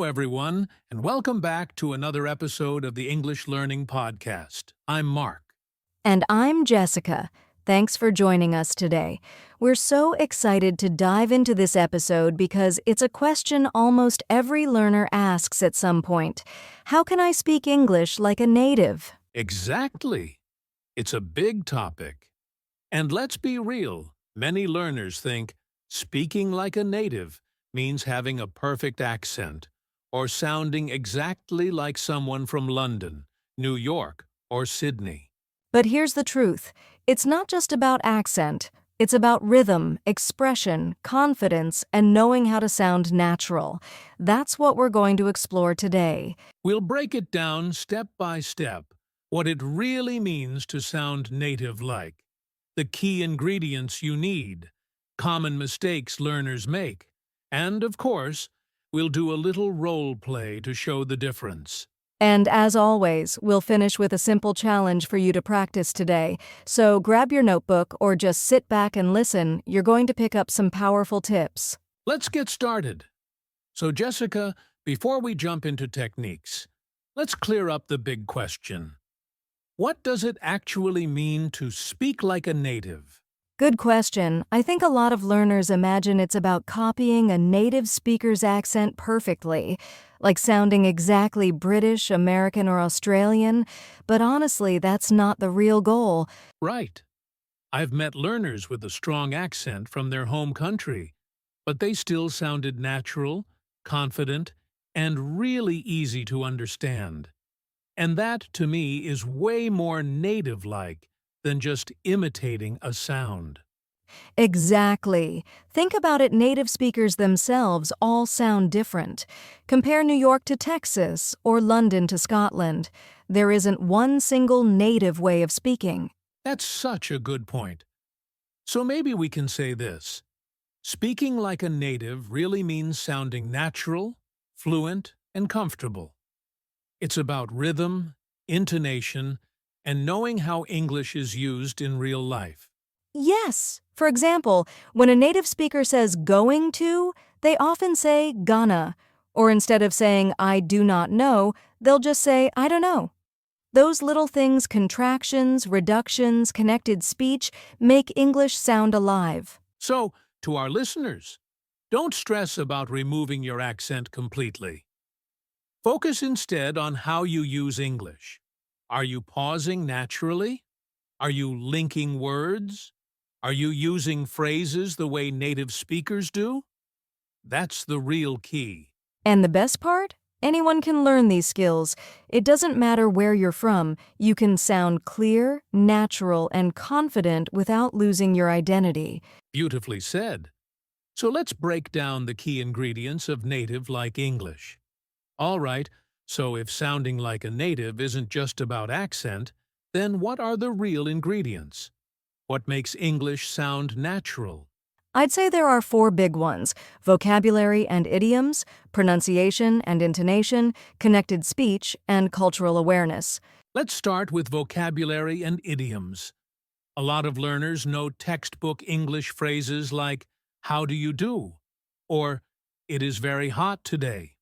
everyone, and welcome back to another episode of the English Learning Podcast. I'm Mark. And I'm Jessica. Thanks for joining us today. We're so excited to dive into this episode because it's a question almost every learner asks at some point. How can I speak English like a native? Exactly. It's a big topic. And let's be real, many learners think speaking like a native means having a perfect accent or sounding exactly like someone from London, New York, or Sydney. But here's the truth. It's not just about accent. It's about rhythm, expression, confidence, and knowing how to sound natural. That's what we're going to explore today. We'll break it down step by step, what it really means to sound native-like, the key ingredients you need, common mistakes learners make, and, of course, we'll do a little role play to show the difference. And as always, we'll finish with a simple challenge for you to practice today. So grab your notebook or just sit back and listen. You're going to pick up some powerful tips. Let's get started. So, Jessica, before we jump into techniques, let's clear up the big question. What does it actually mean to speak like a native? Good question. I think a lot of learners imagine it's about copying a native speaker's accent perfectly, like sounding exactly British, American, or Australian, but honestly, that's not the real goal. Right. I've met learners with a strong accent from their home country, but they still sounded natural, confident, and really easy to understand. And that, to me, is way more native-like than just imitating a sound. Exactly. Think about it, native speakers themselves all sound different. Compare New York to Texas or London to Scotland. There isn't one single native way of speaking. That's such a good point. So maybe we can say this. Speaking like a native really means sounding natural, fluent, and comfortable. It's about rhythm, intonation, and knowing how English is used in real life. Yes. For example, when a native speaker says going to, they often say gonna. Or instead of saying I do not know, they'll just say I don't know. Those little things, contractions, reductions, connected speech, make English sound alive. So, to our listeners, don't stress about removing your accent completely. Focus instead on how you use English. Are you pausing naturally? Are you linking words? Are you using phrases the way native speakers do? That's the real key. And the best part? Anyone can learn these skills. It doesn't matter where you're from, you can sound clear, natural, and confident without losing your identity. Beautifully said. So let's break down the key ingredients of native-like English. All right, so if sounding like a native isn't just about accent, then what are the real ingredients? What makes English sound natural? I'd say there are 4 big ones: vocabulary and idioms, pronunciation and intonation, connected speech, and cultural awareness. Let's start with vocabulary and idioms. A lot of learners know textbook English phrases like, "How do you do?" or "It is very hot today."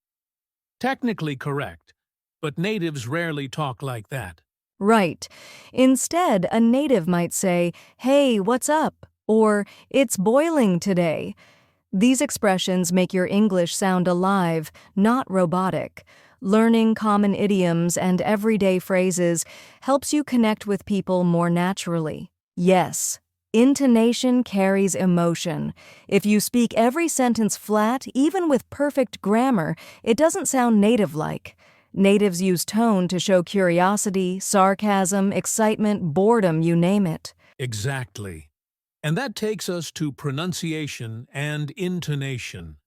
Technically correct, but natives rarely talk like that. Right. Instead, a native might say, "Hey, what's up?" or "It's boiling today." These expressions make your English sound alive, not robotic. Learning common idioms and everyday phrases helps you connect with people more naturally. Yes, intonation carries emotion. If you speak every sentence flat, even with perfect grammar, it doesn't sound native-like. Natives use tone to show curiosity, sarcasm, excitement, boredom, you name it. Exactly. And that takes us to pronunciation and intonation.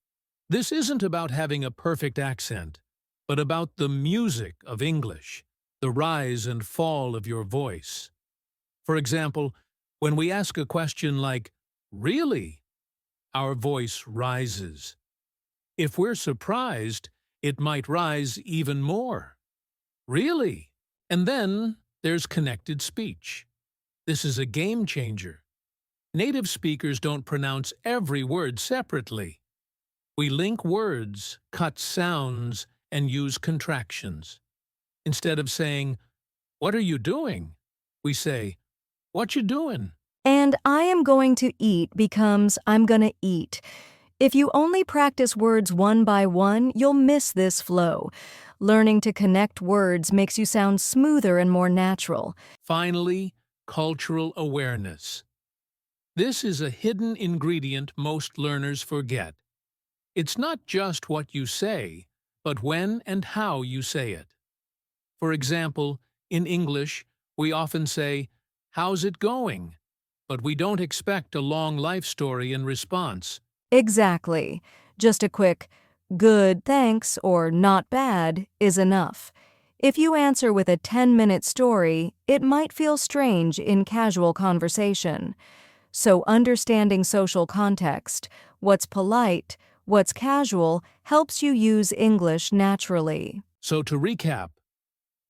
This isn't about having a perfect accent, but about the music of English, the rise and fall of your voice. For example, when we ask a question like, "Really?" our voice rises. If we're surprised, it might rise even more. "Really?" And then there's connected speech. This is a game changer. Native speakers don't pronounce every word separately. We link words, cut sounds, and use contractions. Instead of saying, "What are you doing?" we say, "What you doing?" And I am going to eat becomes I'm gonna eat. If you only practice words one by one, you'll miss this flow. Learning to connect words makes you sound smoother and more natural. Finally, cultural awareness. This is a hidden ingredient most learners forget. It's not just what you say, but when and how you say it. For example, in English, we often say, "How's it going?" But we don't expect a long life story in response. Exactly. Just a quick, good, thanks, or not bad is enough. If you answer with a 10-minute story, it might feel strange in casual conversation. So understanding social context, what's polite, what's casual, helps you use English naturally. So to recap,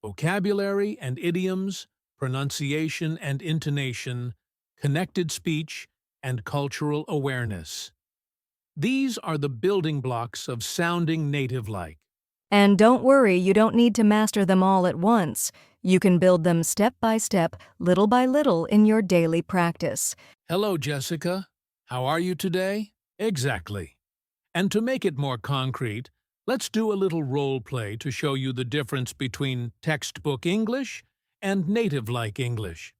vocabulary and idioms, pronunciation and intonation, connected speech, and cultural awareness. These are the building blocks of sounding native-like. And don't worry, you don't need to master them all at once. You can build them step by step, little by little in your daily practice. Hello, Jessica. How are you today? Exactly. And to make it more concrete, let's do a little role play to show you the difference between textbook English and native-like English.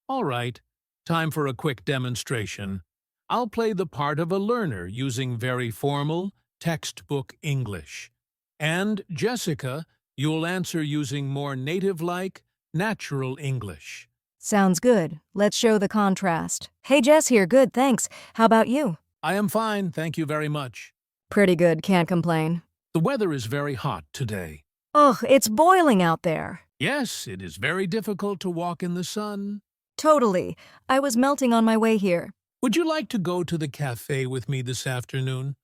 All right, time for a quick demonstration. I'll play the part of a learner using very formal, textbook English. And, Jessica, you'll answer using more native-like, natural English. Sounds good. Let's show the contrast. Hey, Jess here. Good, thanks. How about you? I am fine, thank you very much. Pretty good, can't complain. The weather is very hot today. Ugh, it's boiling out there. Yes, it is very difficult to walk in the sun. Totally. I was melting on my way here. Would you like to go to the cafe with me this afternoon?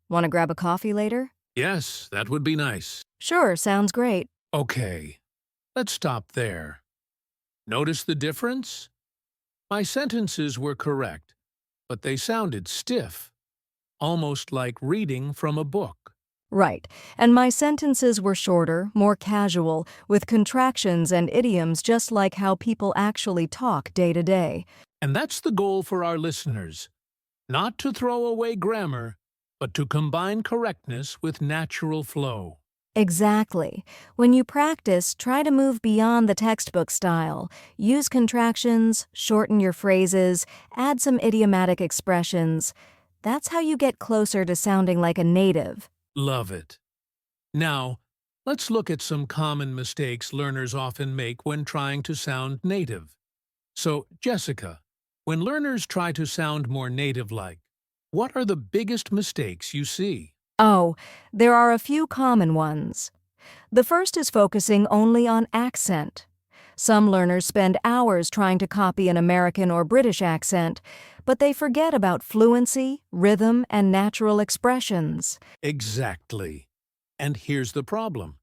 Want to grab a coffee later? Yes, that would be nice. Sure, sounds great. Okay, let's stop there. Notice the difference? My sentences were correct, but they sounded stiff, almost like reading from a book. Right. And my sentences were shorter, more casual, with contractions and idioms just like how people actually talk day to day. And that's the goal for our listeners. Not to throw away grammar, but to combine correctness with natural flow. Exactly. When you practice, try to move beyond the textbook style. Use contractions, shorten your phrases, add some idiomatic expressions. That's how you get closer to sounding like a native. Love it. Now, let's look at some common mistakes learners often make when trying to sound native. So, Jessica, when learners try to sound more native-like, what are the biggest mistakes you see? Oh, there are a few common ones. The first is focusing only on accent. Some learners spend hours trying to copy an American or British accent, but they forget about fluency, rhythm, and natural expressions. Exactly. And here's the problem.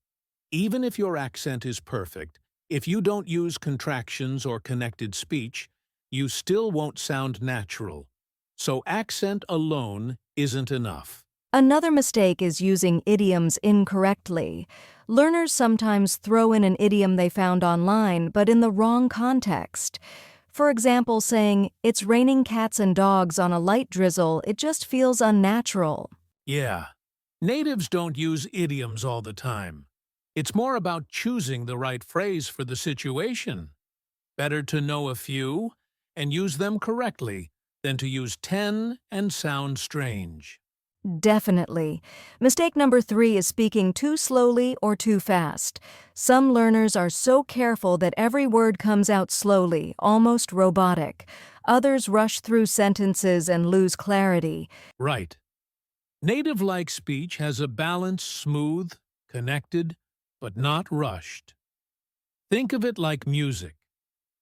Even if your accent is perfect, if you don't use contractions or connected speech, you still won't sound natural. So accent alone isn't enough. Another mistake is using idioms incorrectly. Learners sometimes throw in an idiom they found online, but in the wrong context. For example, saying, "It's raining cats and dogs on a light drizzle," it just feels unnatural. Yeah. Natives don't use idioms all the time. It's more about choosing the right phrase for the situation. Better to know a few and use them correctly than to use 10 and sound strange. Definitely. Mistake number 3 is speaking too slowly or too fast. Some learners are so careful that every word comes out slowly, almost robotic. Others rush through sentences and lose clarity. Right. Native-like speech has a balance, smooth, connected, but not rushed. Think of it like music.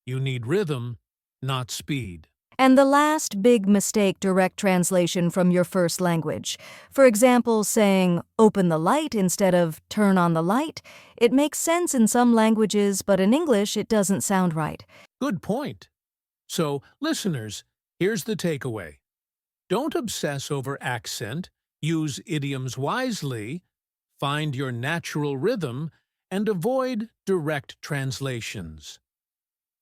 You need rhythm, not speed. And the last big mistake, direct translation from your first language. For example, saying, "open the light" instead of "turn on the light." It makes sense in some languages, but in English it doesn't sound right. Good point. So, listeners, here's the takeaway. Don't obsess over accent. Use idioms wisely, find your natural rhythm, and avoid direct translations.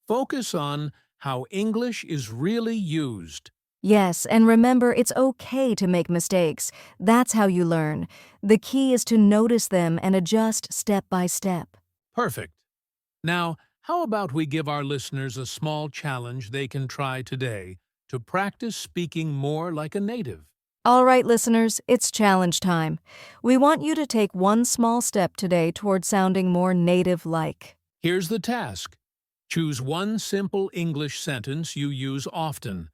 Focus on how English is really used. Yes, and remember, it's okay to make mistakes. That's how you learn. The key is to notice them and adjust step by step. Perfect. Now, how about we give our listeners a small challenge they can try today to practice speaking more like a native? All right, listeners, it's challenge time. We want you to take one small step today toward sounding more native-like. Here's the task. Choose one simple English sentence you use often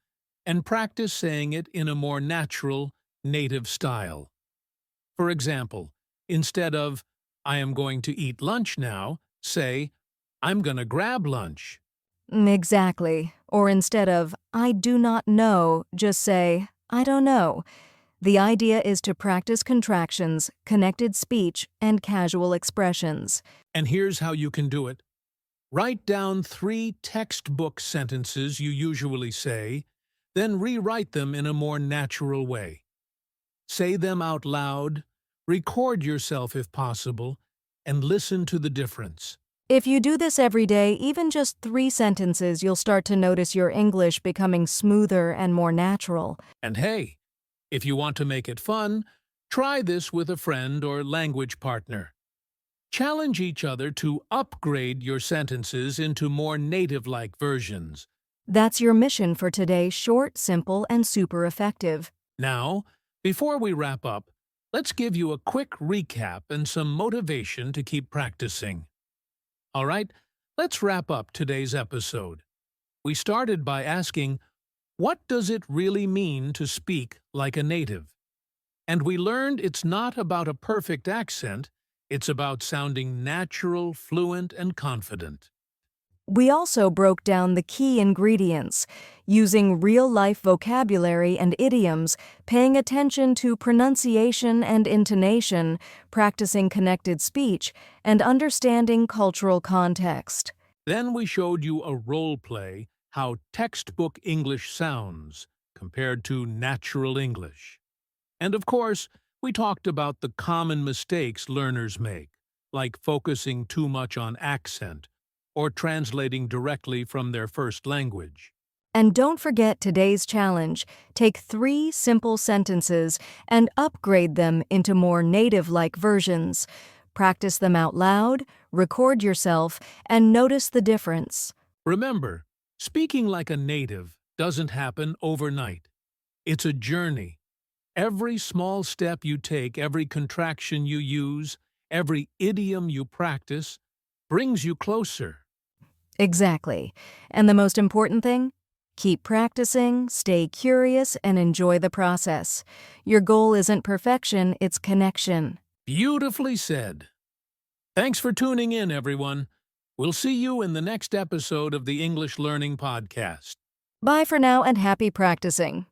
and practice saying it in a more natural, native style. For example, instead of, I am going to eat lunch now, say, I'm gonna grab lunch. Exactly. Or instead of, I do not know, just say, I don't know. The idea is to practice contractions, connected speech, and casual expressions. And here's how you can do it. Write down 3 textbook sentences you usually say, then rewrite them in a more natural way. Say them out loud, record yourself if possible, and listen to the difference. If you do this every day, even just 3 sentences, you'll start to notice your English becoming smoother and more natural. And hey, if you want to make it fun, try this with a friend or language partner. Challenge each other to upgrade your sentences into more native-like versions. That's your mission for today, short, simple, and super effective. Now, before we wrap up, let's give you a quick recap and some motivation to keep practicing. All right, let's wrap up today's episode. We started by asking, what does it really mean to speak like a native? And we learned it's not about a perfect accent, it's about sounding natural, fluent, and confident. We also broke down the key ingredients, using real-life vocabulary and idioms, paying attention to pronunciation and intonation, practicing connected speech, and understanding cultural context. Then we showed you a role play, how textbook English sounds compared to natural English. And of course, we talked about the common mistakes learners make, like focusing too much on accent or translating directly from their first language. And don't forget today's challenge. Take 3 simple sentences and upgrade them into more native-like versions. Practice them out loud, record yourself, and notice the difference. Remember, speaking like a native doesn't happen overnight. It's a journey. Every small step you take, every contraction you use, every idiom you practice, brings you closer. Exactly. And the most important thing? Keep practicing, stay curious, and enjoy the process. Your goal isn't perfection, it's connection. Beautifully said. Thanks for tuning in, everyone. We'll see you in the next episode of the English Learning Podcast. Bye for now and happy practicing.